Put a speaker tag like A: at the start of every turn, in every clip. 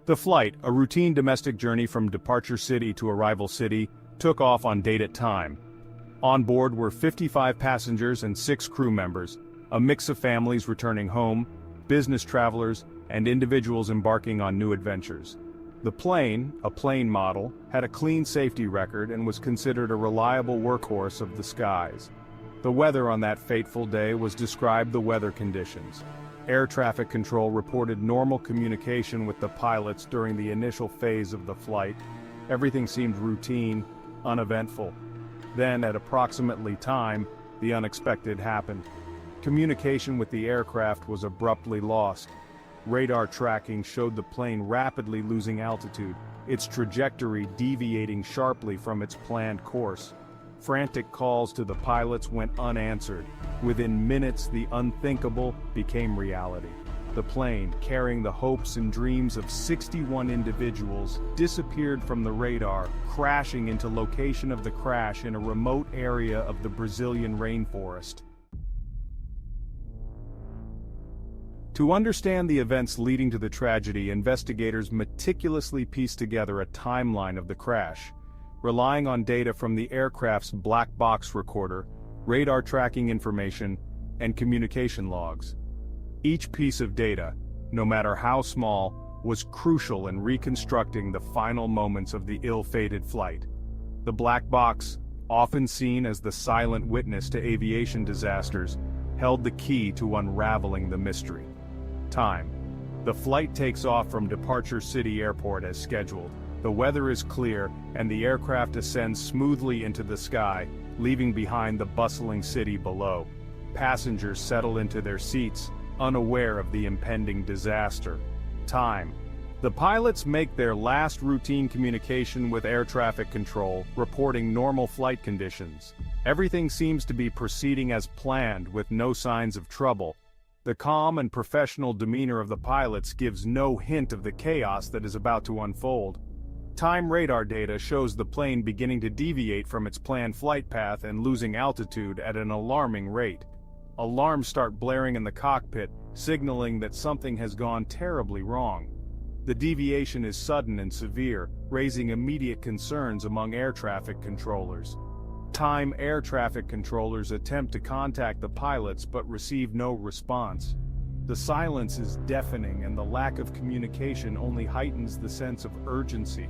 A: The flight, a routine domestic journey from departure city to arrival city, took off on date at time. On board were 55 passengers and 6 crew members, a mix of families returning home, business travelers, and individuals embarking on new adventures. The plane, a plane model, had a clean safety record and was considered a reliable workhorse of the skies. The weather on that fateful day was described the weather conditions. Air traffic control reported normal communication with the pilots during the initial phase of the flight. Everything seemed routine, uneventful. Then, at approximately time, the unexpected happened. Communication with the aircraft was abruptly lost. Radar tracking showed the plane rapidly losing altitude, its trajectory deviating sharply from its planned course. Frantic calls to the pilots went unanswered. Within minutes, the unthinkable became reality. The plane, carrying the hopes and dreams of 61 individuals, disappeared from the radar, crashing into location of the crash in a remote area of the Brazilian rainforest. To understand the events leading to the tragedy, investigators meticulously pieced together a timeline of the crash, relying on data from the aircraft's black box recorder, radar tracking information, and communication logs. Each piece of data, no matter how small, was crucial in reconstructing the final moments of the ill-fated flight. The black box, often seen as the silent witness to aviation disasters, held the key to unraveling the mystery. Time. The flight takes off from Departure City Airport as scheduled. The weather is clear, and the aircraft ascends smoothly into the sky, leaving behind the bustling city below. Passengers settle into their seats, unaware of the impending disaster. Time. The pilots make their last routine communication with air traffic control, reporting normal flight conditions. Everything seems to be proceeding as planned, with no signs of trouble. The calm and professional demeanor of the pilots gives no hint of the chaos that is about to unfold. Time radar data shows the plane beginning to deviate from its planned flight path and losing altitude at an alarming rate. Alarms start blaring in the cockpit, signaling that something has gone terribly wrong. The deviation is sudden and severe, raising immediate concerns among air traffic controllers. Time air traffic controllers attempt to contact the pilots but receive no response. The silence is deafening, and the lack of communication only heightens the sense of urgency.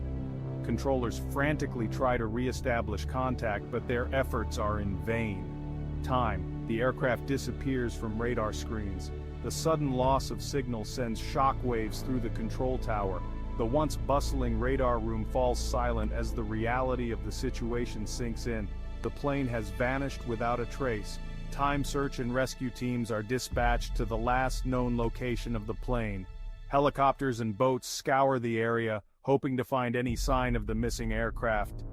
A: Controllers frantically try to re-establish contact, but their efforts are in vain. Time. The aircraft disappears from radar screens. The sudden loss of signal sends shock waves through the control tower. The once bustling radar room falls silent as the reality of the situation sinks in. The plane has vanished without a trace. Time search and rescue teams are dispatched to the last known location of the plane. Helicopters and boats scour the area, hoping to find any sign of the missing aircraft.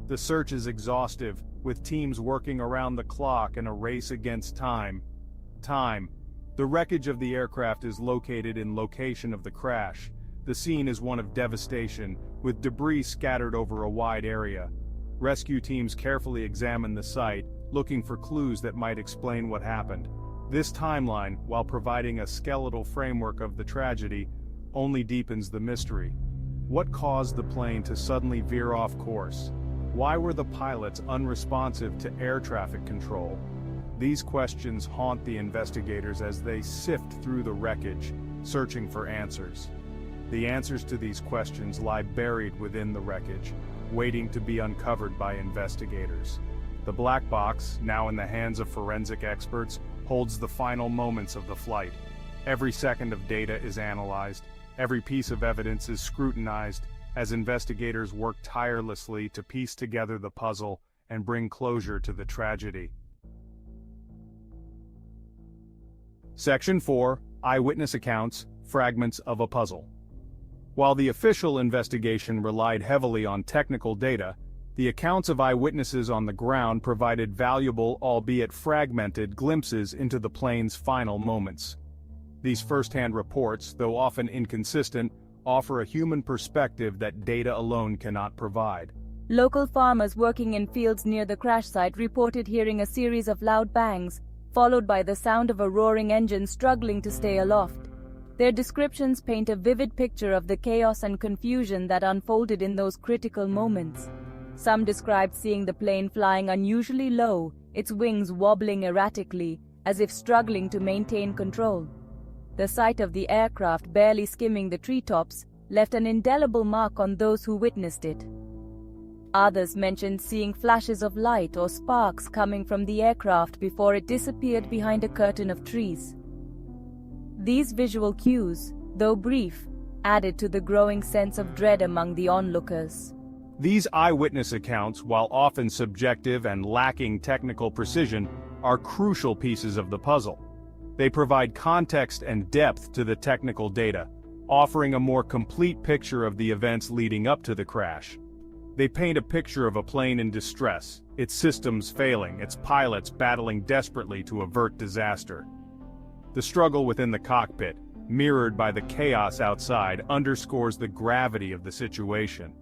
A: The search is exhaustive, with teams working around the clock in a race against time. Time. The wreckage of the aircraft is located in location of the crash. The scene is one of devastation, with debris scattered over a wide area. Rescue teams carefully examine the site, looking for clues that might explain what happened. This timeline, while providing a skeletal framework of the tragedy, only deepens the mystery. What caused the plane to suddenly veer off course? Why were the pilots unresponsive to air traffic control? These questions haunt the investigators as they sift through the wreckage, searching for answers. The answers to these questions lie buried within the wreckage, waiting to be uncovered by investigators. The black box, now in the hands of forensic experts, holds the final moments of the flight. Every second of data is analyzed, every piece of evidence is scrutinized, as investigators work tirelessly to piece together the puzzle and bring closure to the tragedy. Section 4. Eyewitness Accounts, Fragments of a Puzzle. While the official investigation relied heavily on technical data, the accounts of eyewitnesses on the ground provided valuable, albeit fragmented, glimpses into the plane's final moments. These first-hand reports, though often inconsistent, offer a human perspective that data alone cannot provide.
B: Local farmers working in fields near the crash site reported hearing a series of loud bangs, followed by the sound of a roaring engine struggling to stay aloft. Their descriptions paint a vivid picture of the chaos and confusion that unfolded in those critical moments. Some described seeing the plane flying unusually low, its wings wobbling erratically, as if struggling to maintain control. The sight of the aircraft barely skimming the treetops left an indelible mark on those who witnessed it. Others mentioned seeing flashes of light or sparks coming from the aircraft before it disappeared behind a curtain of trees. These visual cues, though brief, added to the growing sense of dread among the onlookers.
A: These eyewitness accounts, while often subjective and lacking technical precision, are crucial pieces of the puzzle. They provide context and depth to the technical data, offering a more complete picture of the events leading up to the crash. They paint a picture of a plane in distress, its systems failing, its pilots battling desperately to avert disaster. The struggle within the cockpit, mirrored by the chaos outside, underscores the gravity of the situation.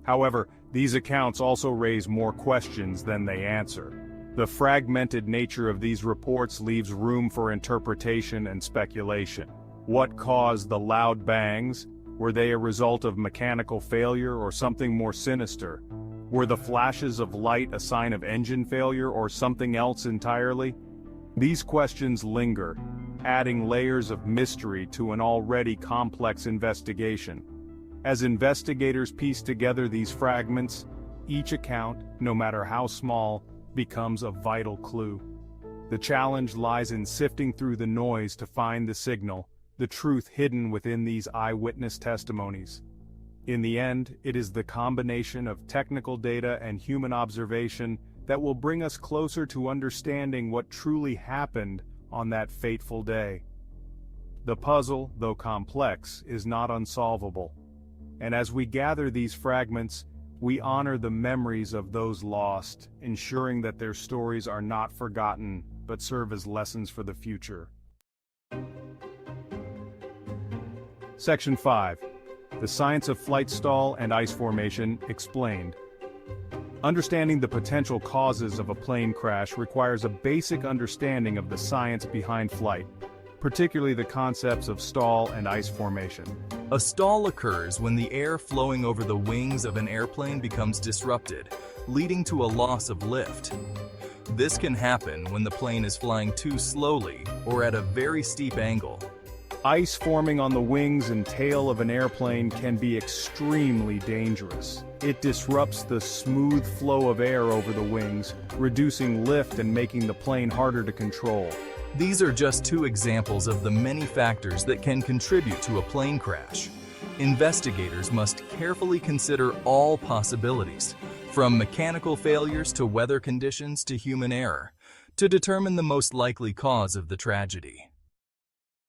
A: However, these accounts also raise more questions than they answer. The fragmented nature of these reports leaves room for interpretation and speculation. What caused the loud bangs? Were they a result of mechanical failure or something more sinister? Were the flashes of light a sign of engine failure or something else entirely? These questions linger, adding layers of mystery to an already complex investigation. As investigators piece together these fragments, each account, no matter how small, becomes a vital clue. The challenge lies in sifting through the noise to find the signal, the truth hidden within these eyewitness testimonies. In the end, it is the combination of technical data and human observation that will bring us closer to understanding what truly happened on that fateful day. The puzzle, though complex, is not unsolvable. And as we gather these fragments, we honor the memories of those lost, ensuring that their stories are not forgotten, but serve as lessons for the future. Section 5. The Science of Flight Stall and Ice Formation Explained. Understanding the potential causes of a plane crash requires a basic understanding of the science behind flight, particularly the concepts of stall and ice formation.
C: A stall occurs when the air flowing over the wings of an airplane becomes disrupted, leading to a loss of lift. This can happen when the plane is flying too slowly or at a very steep angle.
A: Ice forming on the wings and tail of an airplane can be extremely dangerous. It disrupts the smooth flow of air over the wings, reducing lift and making the plane harder to control.
C: These are just two examples of the many factors that can contribute to a plane crash. Investigators must carefully consider all possibilities, from mechanical failures to weather conditions to human error, to determine the most likely cause of the tragedy.